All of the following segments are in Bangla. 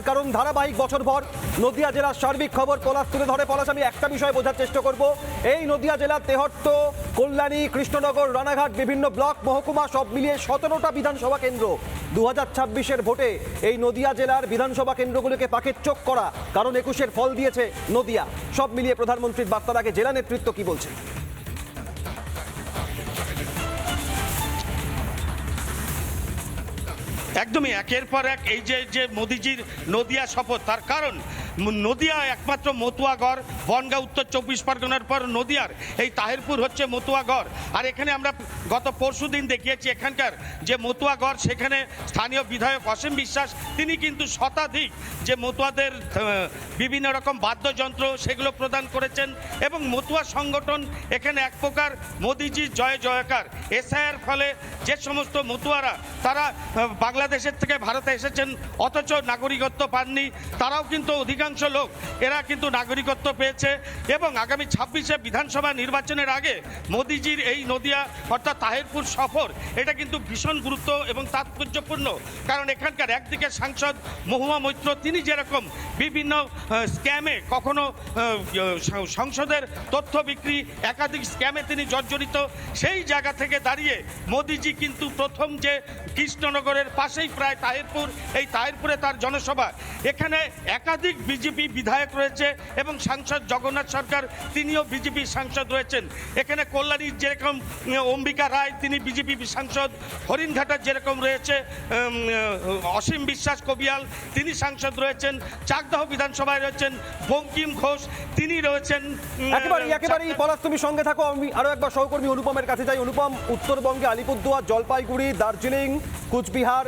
কারণ ধারাবাহিক বছরভর নদিয়া জেলার সার্বিক খবর পলাশ তুলে ধরে। পলাশ, আমি একটা বিষয় বোঝার চেষ্টা করব। এই নদিয়া জেলার তেহট্ট, কল্যাণী, কৃষ্ণনগর, রানাঘাট, বিভিন্ন ব্লক, মহকুমা সব মিলিয়ে 17টা বিধানসভা কেন্দ্র। 2026-এর ভোটে এই নদিয়া জেলার বিধানসভা কেন্দ্রগুলোকে পাখির চোখ করা, কারণ 21-এর ফল দিয়েছে নদিয়া। সব মিলিয়ে প্রধানমন্ত্রীর বার্তার আগে জেলা নেতৃত্ব কি বলছে? একদমই একের পর এক এই যে মোদিজির নদিয়া শপথ, তার কারণ নদিয়া একমাত্র মতুয়াগড়। বনগাঁ উত্তর 24 পরগনার পর নদিয়ার এই তাহিরপুর হচ্ছে মতুয়াগড়। আর এখানে আমরা গত পরশু দিন দেখিয়েছি এখানকার যে মতুয়াগড়, সেখানে স্থানীয় বিধায়ক অসীম বিশ্বাস তিনি কিন্তু শতাধিক যে মতুয়াদের বিভিন্ন রকম বাদ্যযন্ত্র সেগুলো প্রদান করেছেন এবং মতুয়া সংগঠন এখানে এক প্রকার মোদিজির জয় জয়কার। এসআইআর ফলে যে সমস্ত মতুয়ারা তারা বাংলাদেশের থেকে ভারতে এসেছেন অথচ নাগরিকত্ব পাননি, তারাও কিন্তু অধিকাংশ লোক এরা কিন্তু নাগরিকত্ব পেয়েছে। এবং আগামী 26-এ বিধানসভা নির্বাচনের আগে মোদিজির এই নদিয়া অর্থাৎ তাহিরপুর সফর, এটা কিন্তু ভীষণ গুরুত্ব এবং তাৎপর্যপূর্ণ। কারণ এখানকার একদিকে সাংসদ মহুয়া মৈত্র, তিনি যেরকম বিভিন্ন স্ক্যামে, কখনো সংসদের তথ্য বিক্রি, একাধিক স্ক্যামে তিনি জর্জরিত, সেই জায়গা থেকে দাঁড়িয়ে মোদিজি কিন্তু প্রথম যে কৃষ্ণনগরের পাশেই প্রায় তাহিরপুর, এই তাহিরপুরে তার জনসভা, এখানে একাধিক বিজেপি বিধায়ক রয়েছে এবং সাংসদ জগন্নাথ সরকার তিনিও বিজেপি সাংসদ রয়েছেন। এখানে কল্যাণীর যেরকম অম্বিকা রায় তিনি বিজেপি সাংসদ, হরিণঘাটার যেরকম রয়েছে অসীম বিশ্বাস কবিয়াল তিনি সাংসদ রয়েছেন, চাকদহ বিধানসভায় রয়েছেন বঙ্কিম ঘোষ তিনি রয়েছেন। একেবারেই পলাশ, তুমি সঙ্গে থাকো। আমি আরো একবার সহকর্মী অনুপমের কাছে যাই। অনুপম, উত্তরবঙ্গে আলিপুরদুয়ার, জলপাইগুড়ি, দার্জিলিং, কুচবিহার,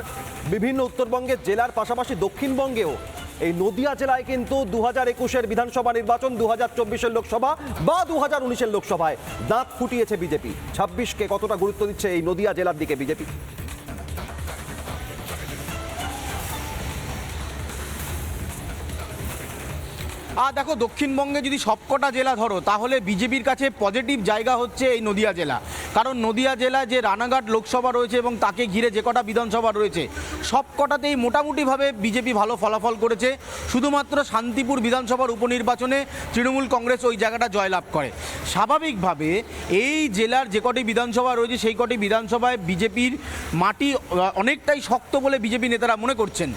বিভিন্ন উত্তরবঙ্গের জেলার পাশাপাশি দক্ষিণবঙ্গেও এই নদিয়া জেলায় কিন্তু 2021-এর বিধানসভা নির্বাচন, 2024-এর লোকসভা বা 2019-এর লোকসভায় দাঁত ফুটিয়েছে বিজেপি। 26-কে কতটা গুরুত্ব দিচ্ছে এই নদিয়া জেলার দিকে বিজেপি? দেখো, দক্ষিণবঙ্গে যদি সবকটা জেলা ধরো তাহলে বিজেপির কাছে পজিটিভ জায়গা হচ্ছে এই নদিয়া জেলা। কারণ নদিয়া জেলায় যে রানাঘাট লোকসভা রয়েছে এবং তাকে ঘিরে যে কটা বিধানসভা রয়েছে সবকটাতেই মোটামুটিভাবে বিজেপি ভালো ফলাফল করেছে। শুধুমাত্র শান্তিপুর বিধানসভার উপনির্বাচনে তৃণমূল কংগ্রেস ওই জায়গাটা জয়লাভ করে। স্বাভাবিকভাবে এই জেলার যে কটি বিধানসভা রয়েছে সেই কটি বিধানসভায় বিজেপির মাটি অনেকটাই শক্ত বলে বিজেপি নেতারা মনে করছেন।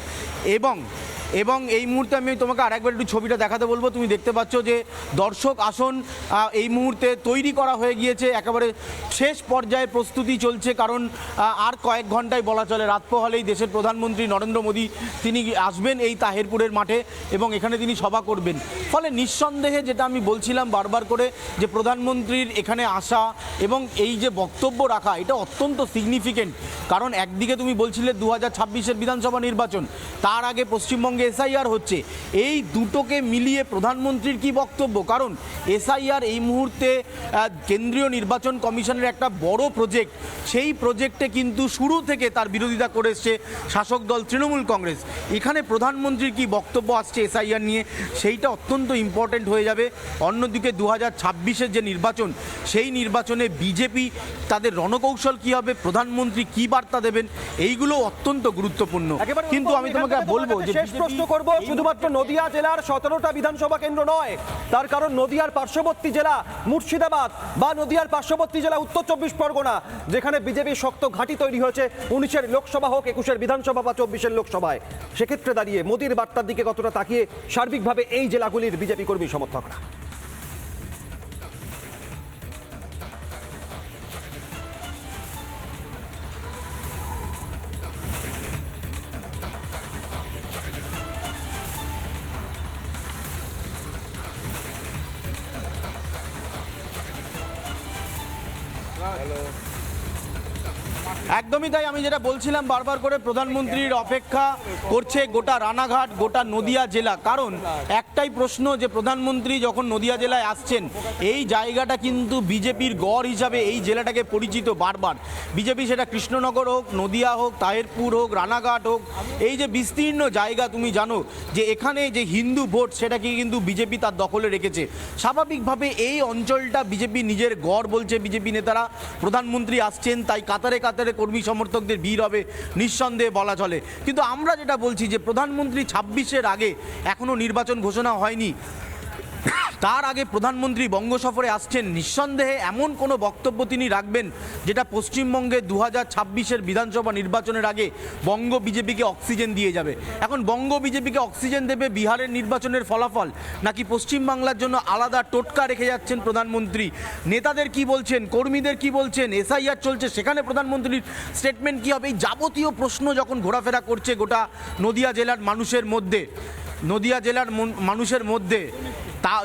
এবং এই মুহূর্তে আমি তোমাকে আরেকবার একটু ছবিটা দেখাতে বলবো। তুমি দেখতে পাচ্ছ যে দর্শক আসন এই মুহূর্তে তৈরি করা হয়ে গিয়েছে, একেবারে শেষ পর্যায়ে প্রস্তুতি চলছে। কারণ আর কয়েক ঘন্টায় বলা চলে রাত পোহালেই দেশের প্রধানমন্ত্রী নরেন্দ্র মোদী তিনি আসবেন এই তাহিরপুরের মাঠে এবং এখানে তিনি সভা করবেন। ফলে নিঃসন্দেহে যেটা আমি বলছিলাম বারবার করে যে প্রধানমন্ত্রীর এখানে আসা এবং এই যে বক্তব্য রাখা এটা অত্যন্ত সিগনিফিকেন্ট। কারণ একদিকে তুমি বলছিলে 2026-এর বিধানসভা নির্বাচন, তার আগে পশ্চিমবঙ্গে এসআইআর হচ্ছে, এই দুটোকে মিলিয়ে প্রধানমন্ত্রীর কি বক্তব্য? কারণ এসআইআর এই মুহূর্তে কেন্দ্রীয় নির্বাচন কমিশনের একটা বড় প্রজেক্ট, সেই প্রজেক্টে কিন্তু শুরু থেকে তার বিরোধিতা করে এসছে শাসক দল তৃণমূল কংগ্রেস। এখানে প্রধানমন্ত্রীর কি বক্তব্য আসছে এসআইআর নিয়ে সেইটা অত্যন্ত ইম্পর্টেন্ট হয়ে যাবে। অন্যদিকে 2026-এর যে নির্বাচন, সেই নির্বাচনে বিজেপি তাদের রণকৌশল কী হবে, প্রধানমন্ত্রী কী বার্তা দেবেন, এইগুলো অত্যন্ত গুরুত্বপূর্ণ। কিন্তু আমি তোমাকে বলবো যে প্রশ্ন করব, শুধুমাত্র নদিয়া জেলার 17টা বিধানসভা কেন্দ্র নয়, তার কারণ নদিয়ার পার্শ্ববর্তী জেলা মুর্শিদাবাদ বা নদিয়ার পার্শ্ববর্তী জেলা উত্তর 24 পরগনা, যেখানে বিজেপির শক্ত ঘাঁটি তৈরি হয়েছে 19-এর লোকসভা হোক, 21-এর বিধানসভা বা 24-এর লোকসভায়। সেক্ষেত্রে দাঁড়িয়ে মোদির বার্তার দিকে কতটা তাকিয়ে সার্বিকভাবে এই জেলাগুলির বিজেপি কর্মী সমর্থকরা? একদমই তাই। আমি যেটা বলছিলাম বারবার করে, প্রধানমন্ত্রীর অপেক্ষা করছে গোটা রানাঘাট, গোটা নদিয়া জেলা। কারণ একটাই প্রশ্ন যে প্রধানমন্ত্রী যখন নদিয়া জেলায় আসছেন, এই জায়গাটা কিন্তু বিজেপির গড় হিসাবে এই জেলাটাকে পরিচিত বারবার। বিজেপি সেটা কৃষ্ণনগর হোক, নদিয়া হোক, তাহিরপুর হোক, রানাঘাট হোক, এই যে বিস্তীর্ণ জায়গা, তুমি জানো যে এখানে যে হিন্দু ভোট সেটাকে কিন্তু বিজেপি তার দখলে রেখেছে। স্বাভাবিকভাবে এই অঞ্চলটা বিজেপি নিজের গড় বলছে বিজেপি নেতারা। প্রধানমন্ত্রী আসছেন তাই কাতারে কাতারে কর্মী সমর্থকদের ভিড় হবে নিঃসন্দেহে বলা চলে। কিন্তু আমরা যেটা বলছি যে প্রধানমন্ত্রী 26-এর আগে এখনও নির্বাচন ঘোষণা হয়নি, তার আগে প্রধানমন্ত্রী বঙ্গ সফরে আসছেন, নিঃসন্দেহে এমন কোনো বক্তব্য তিনি রাখবেন যেটা পশ্চিমবঙ্গে 2026-এর বিধানসভা নির্বাচনের আগে বঙ্গ বিজেপিকে অক্সিজেন দিয়ে যাবে। এখন বঙ্গ বিজেপিকে অক্সিজেন দেবে বিহারের নির্বাচনের ফলাফল, নাকি পশ্চিমবাংলার জন্য আলাদা টোটকা রেখে যাচ্ছেন প্রধানমন্ত্রী? নেতাদের কি বলছেন, কর্মীদের কি বলছেন, এসআইআর চলছে সেখানে প্রধানমন্ত্রীর স্টেটমেন্ট কী হবে? এই যাবতীয় প্রশ্ন যখন ঘোরাফেরা করছে গোটা নদিয়া জেলার মানুষের মধ্যে তা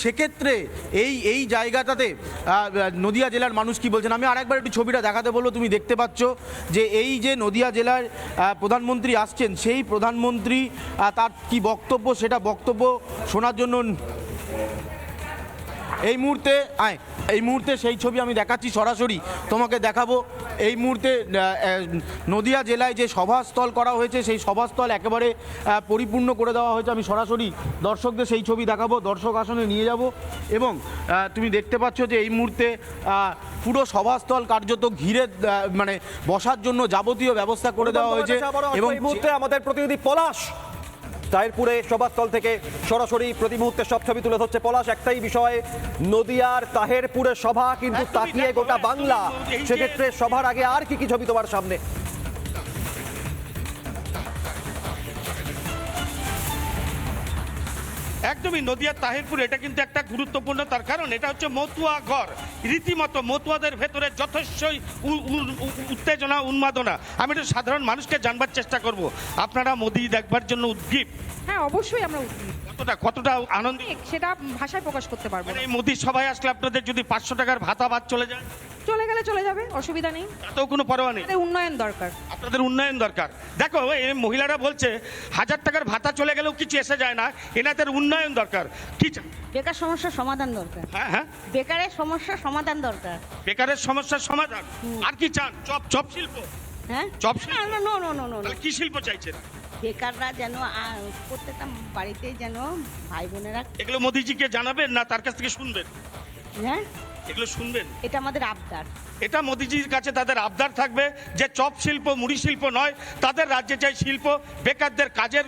সেক্ষেত্রে এই জায়গাটাতে নদিয়া জেলার মানুষ কি বলছেন, আমি আরেকবার একটু ছবিটা দেখাতে বলবো। তুমি দেখতে পাচ্ছ যে এই যে নদিয়া জেলার প্রধানমন্ত্রী আসছেন, সেই প্রধানমন্ত্রী তার কি বক্তব্য, সেটা বক্তব্য শোনার জন্য এই মুহূর্তে সেই ছবি আমি দেখাচ্ছি, সরাসরি তোমাকে দেখাবো। এই মুহূর্তে নদিয়া জেলায় যে সভাস্থল করা হয়েছে সেই সভাস্থল একেবারে পরিপূর্ণ করে দেওয়া হয়েছে। আমি সরাসরি দর্শকদের সেই ছবি দেখাবো, দর্শক আসনে নিয়ে যাব এবং তুমি দেখতে পাচ্ছ যে এই মুহূর্তে পুরো সভাস্থল কার্যত ঘিরে মানে বসার জন্য যাবতীয় ব্যবস্থা করে দেওয়া হয়েছে। এবং এই মুহূর্তে আমাদের প্রতিনিধি পলাশ তাহিরপুরে সভাস্থল থেকে সরাসরি প্রতি মুহূর্তে সব ছবি তুলে ধরছে পলাশ। একটাই বিষয়, নদিয়ার তাহেরপুরে সভা, কিন্তু তাকিয়ে গোটা বাংলা। সেক্ষেত্রে সভার আগে আর কি কি ছবি তোমার সামনে? একদমই নদিয়ার তাহিরপুর, এটা কিন্তু একটা গুরুত্বপূর্ণ, তার কারণ এটা হচ্ছে মতুয়া ঘর। রীতিমতো মতুয়াদের ভেতরে যথেষ্টই উত্তেজনা, উন্মাদনা। আমি একটু সাধারণ মানুষকে জানবার চেষ্টা করব, আপনারা মোদি দেখবার জন্য উদ্গ্রীব? হ্যাঁ, অবশ্যই আমরা উদ্গ্রীব। কতটা আনন্দ সেটা ভাষায় প্রকাশ করতে পারবো না। এই মোদির সভায় আসলে আপনাদের যদি 500 টাকার ভাতা বাদ চলে যায়? চলে গেলে চলে যাবে, অসুবিধা নেই। তাতেও কোনো পরোয়া নেই? আমাদের উন্নয়ন দরকার। আপনাদের উন্নয়ন দরকার। দেখো, এই মহিলারা বলছে 1000 টাকার ভাতা চলে গেলেও কিছু এসে যায় না, এনাদের উন্নয়ন দরকার। কি বেকার সমস্যার সমাধান দরকার। হ্যাঁ, বেকারের সমস্যার সমাধান দরকার। বেকারের সমস্যার সমাধান। আর কি চান? চপ শিল্প? হ্যাঁ, চপ শিল্প? নো। তাহলে কি শিল্প চাইছেন? বেকাররা যেন প্রত্যেকটা বাড়িতেই যেন ভাই বোনেরা। এগুলো মোদিজিকে জানাবেন না তার কাছ থেকে শুনবেন? হ্যাঁ, এগুলো শুনবেন? এটা আমাদের আবদার। এটা মোদিজির কাছে তাদের আবদার থাকবে যে চপ শিল্প, মুড়ি শিল্প নয়, তাদের রাজ্যে চাই শিল্প, বেকারদের কাজের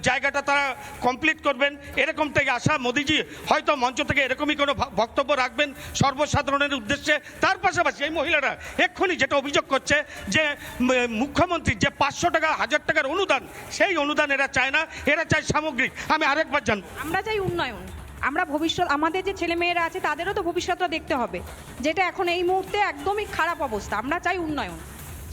জায়গাটা তারা কমপ্লিট করবেন, এরকমটাই আশা। মোদিজি হয়তো মঞ্চ থেকে এরকমই কোনো বক্তব্য রাখবেন সর্বসাধারণের উদ্দেশ্যে। তার পাশাপাশি এই মহিলারা এক্ষুনি যেটা অভিযোগ করছে যে মুখ্যমন্ত্রী যে 500 টাকা 1000 টাকার অনুদান, সেই অনুদান এরা চায় না, এরা চায় সামগ্রিক। আমি আরেকবার জানবো, আমরা চাই উন্নয়ন। আমরা ভবিষ্যৎ, আমাদের যে ছেলে মেয়েরা আছে তাদেরও তো ভবিষ্যৎটা দেখতে হবে, যেটা এখন এই মুহূর্তে একদমই খারাপ অবস্থা। আমরা চাই উন্নয়ন,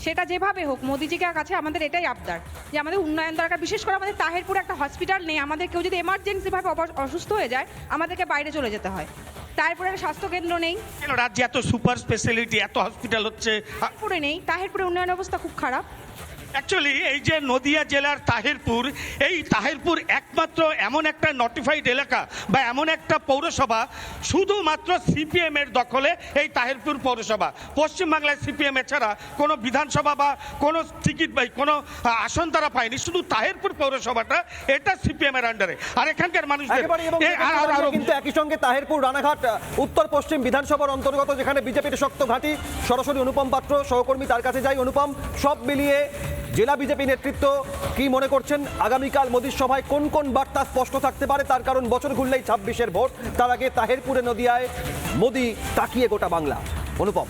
সেটা যেভাবে হোক। মোদিজিকে কাছে আমাদের এটাই আবদার যে আমাদের উন্নয়ন দরকার। বিশেষ করে আমাদের তাহেরপুরে একটা হসপিটাল নেই, আমাদের কেউ যদি এমার্জেন্সিভাবে অসুস্থ হয়ে যায় আমাদেরকে বাইরে চলে যেতে হয়। তারপরে একটা স্বাস্থ্যকেন্দ্র নেই। কেন রাজ্যে এত সুপার স্পেশালিটি, এত হসপিটাল হচ্ছে, তারপরে নেই? তাহেরপুরে উন্নয়ন অবস্থা খুব খারাপ। অ্যাকচুয়ালি এই যে নদিয়া জেলার তাহিরপুর, এই তাহিরপুর একমাত্র এমন একটা নোটিফাইড এলাকা বা এমন একটা পৌরসভা শুধুমাত্র সিপিএম এর দখলে। এই তাহিরপুর পৌরসভা পশ্চিমবাংলায় সিপিএম এছাড়া কোনো বিধানসভা বা কোনো টিকিট বা কোনো আসন তারা পায়নি। শুধু তাহিরপুর পৌরসভাটা এটা সিপিএম এর আন্ডারে। আর এখানকার মানুষদের কিন্তু একই সঙ্গে তাহিরপুর, রানাঘাট উত্তর পশ্চিম বিধানসভার অন্তর্গত, যেখানে বিজেপির শক্ত ঘাঁটি। সরাসরি অনুপম পাত্র সহকর্মী, তার কাছে যাই। অনুপম, সব মিলিয়ে জেলা বিজেপি নেতৃত্ব কি মনে করছেন আগামীকাল মোদির সভায় কোন কোন বার্তা স্পষ্ট থাকতে পারে? তার কারণ বছর ঘুরলেই 26-এর ভোট, তার আগে তাহেরপুরে নদিয়ায় মোদি তাকিয়ে গোটা বাংলা। অনুপম।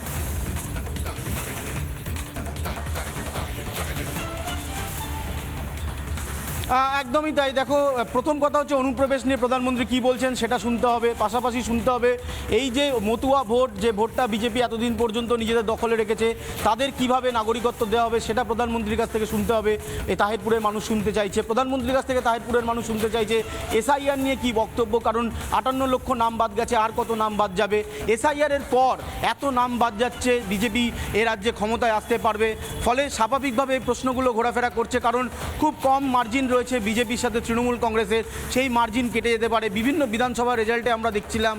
একদমই তাই। দেখো, প্রথম কথা হচ্ছে অনুপ্রবেশ নিয়ে প্রধানমন্ত্রী কি বলছেন সেটা শুনতে হবে, পাশাপাশি শুনতে হবে এই যে মতুয়া ভোট, যে ভোটটা বিজেপি এতদিন পর্যন্ত নিজেদের দখলে রেখেছে, তাদের কিভাবে নাগরিকত্ব দেওয়া হবে সেটা প্রধানমন্ত্রীর কাছ থেকে শুনতে হবে। এই তাহিরপুরের মানুষ শুনতে চাইছে, প্রধানমন্ত্রীর কাছ থেকে তাহিরপুরের মানুষ শুনতে চাইছে এসআইআর নিয়ে কি বক্তব্য, কারণ 58 লক্ষ নাম বাদ গেছে, আর কত নাম বাদ যাবে? এসআইআর এর পর এত নাম বাদ যাচ্ছে, বিজেপি এ রাজ্যে ক্ষমতায় আসতে পারবে? ফলে স্বাভাবিকভাবে এই প্রশ্নগুলো ঘোরাফেরা করছে, কারণ খুব কম মার্জিন রয়েছে রয়েছে বিজেপির সাথে তৃণমূল কংগ্রেসের, সেই মার্জিন কেটে যেতে পারে। বিভিন্ন বিধানসভা রেজাল্টে আমরা দেখছিলাম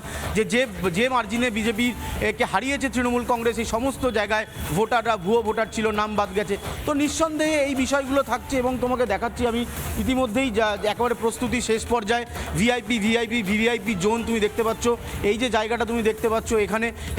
যে মার্জিনে বিজেপির কে হারিয়েছে তৃণমূল কংগ্রেস, এই সমস্ত জায়গায় ভোটাররা ভুয়ো ভোটার ছিল, নাম বাদ গেছে। তো নিঃসন্দেহে এই বিষয়গুলো থাকছে এবং তোমাকে দেখাচ্ছি আমি ইতিমধ্যেই একেবারে প্রস্তুতি শেষ পর্যায়ে। ভিভিআইপি জোন তুমি দেখতে পাচ্ছ, এই যে জায়গাটা তুমি দেখতে পাচ্ছ,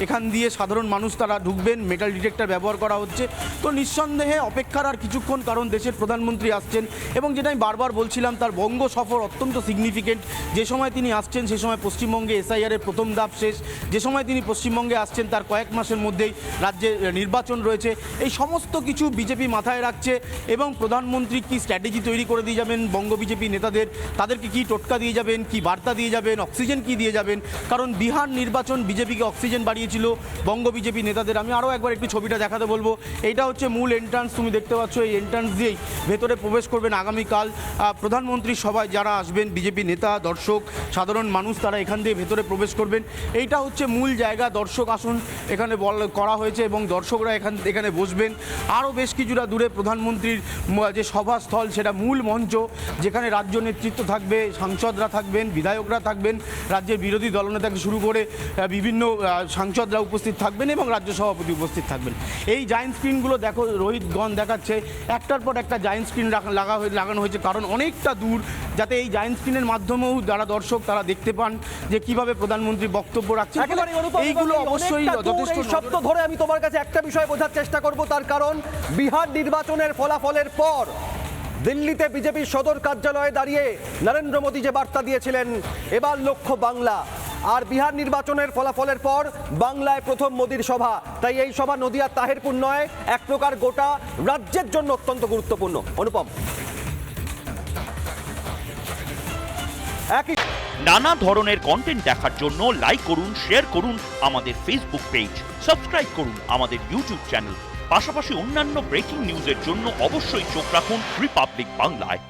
এখান দিয়ে সাধারণ মানুষ তারা ঢুকবেন, মেটাল ডিটেক্টর ব্যবহার করা হচ্ছে। তো নিঃসন্দেহে অপেক্ষার আর কিছুক্ষণ, কারণ দেশের প্রধানমন্ত্রী আসছেন এবং যেটা আমি বারবার বলছিলাম, তার বঙ্গ সফর অত্যন্ত সিগনিফিকেন্ট। যে সময় তিনি আসছেন সে সময় পশ্চিমবঙ্গে এসআইআরের প্রথম ধাপ শেষ, যে সময় তিনি পশ্চিমবঙ্গে আসছেন তার কয়েক মাসের মধ্যেই রাজ্যে নির্বাচন রয়েছে। এই সমস্ত কিছু বিজেপি মাথায় রাখছে এবং প্রধানমন্ত্রী কি স্ট্র্যাটেজি তৈরি করে দিয়ে যাবেন বঙ্গ বিজেপি নেতাদের, তাদেরকে কি টোটকা দিয়ে যাবেন, কি বার্তা দিয়ে যাবেন, অক্সিজেন কি দিয়ে যাবেন। কারণ বিহার নির্বাচন বিজেপিকে অক্সিজেন বাড়িয়েছিল বঙ্গ বিজেপি নেতাদের। আমি আরও একবার একটু ছবিটা দেখাতে বলবো। এইটা হচ্ছে মূল এন্ট্রান্স, তুমি দেখতে পাচ্ছ। এই এন্ট্রান্স দিয়েই ভেতরে প্রবেশ করবেন আগামীকাল প্রধানমন্ত্রীর সভায় যারা আসবেন, বিজেপি নেতা, দর্শক, সাধারণ মানুষ, তারা এখান দিয়ে ভেতরে প্রবেশ করবেন। এইটা হচ্ছে মূল জায়গা, দর্শক আসন এখানে করা হয়েছে এবং দর্শকরা এখানে বসবেন। আরও বেশ কিছুটা দূরে প্রধানমন্ত্রীর যে সভাস্থল, সেটা মূল মঞ্চ, যেখানে রাজ্য নেতৃত্ব থাকবে, সাংসদরা থাকবেন, বিধায়করা থাকবেন, রাজ্যের বিরোধী দলনেতা থেকে শুরু করে বিভিন্ন সাংসদরা উপস্থিত থাকবেন এবং রাজ্য সভাপতি উপস্থিত থাকবেন। এই জায়েন্ট স্ক্রিনগুলো দেখো, রোহিতগণ দেখাচ্ছে, একটার পর একটা জায়েন্ট স্ক্রিন লাগানো হয়েছে, কারণ অনেকটা দূর, যাতে এই জায়েন্ট স্ক্রিনের মাধ্যমেও যারা দর্শক তারা দেখতে পান যে কিভাবে প্রধানমন্ত্রী বক্তব্য রাখছেন। এইগুলো অবশ্যই যথেষ্ট। শব্দ ধরে আমি তোমার কাছে একটা বিষয় বোঝার চেষ্টা করব, তার কারণ বিহার নির্বাচনের ফলাফলের পর দিল্লিতে বিজেপির সদর কার্যালয়ে দাঁড়িয়ে নরেন্দ্র মোদী যে বার্তা দিয়েছিলেন, এবার লক্ষ্য বাংলা। আর বিহার নির্বাচনের ফলাফলের পর বাংলায় প্রথম মোদীর সভা, তাই এই সভা নদিয়ার তাহেরপুর নয়, এক প্রকার গোটা রাজ্যের জন্য অত্যন্ত গুরুত্বপূর্ণ। অনুপম, একই নানা ধরনের কন্টেন্ট দেখার জন্য লাইক করুন, শেয়ার করুন আমাদের ফেসবুক পেজ, সাবস্ক্রাইব করুন আমাদের ইউটিউব চ্যানেল। পাশাপাশি অন্যান্য ব্রেকিং নিউজের জন্য অবশ্যই চোখ রাখুন রিপাবলিক বাংলায়।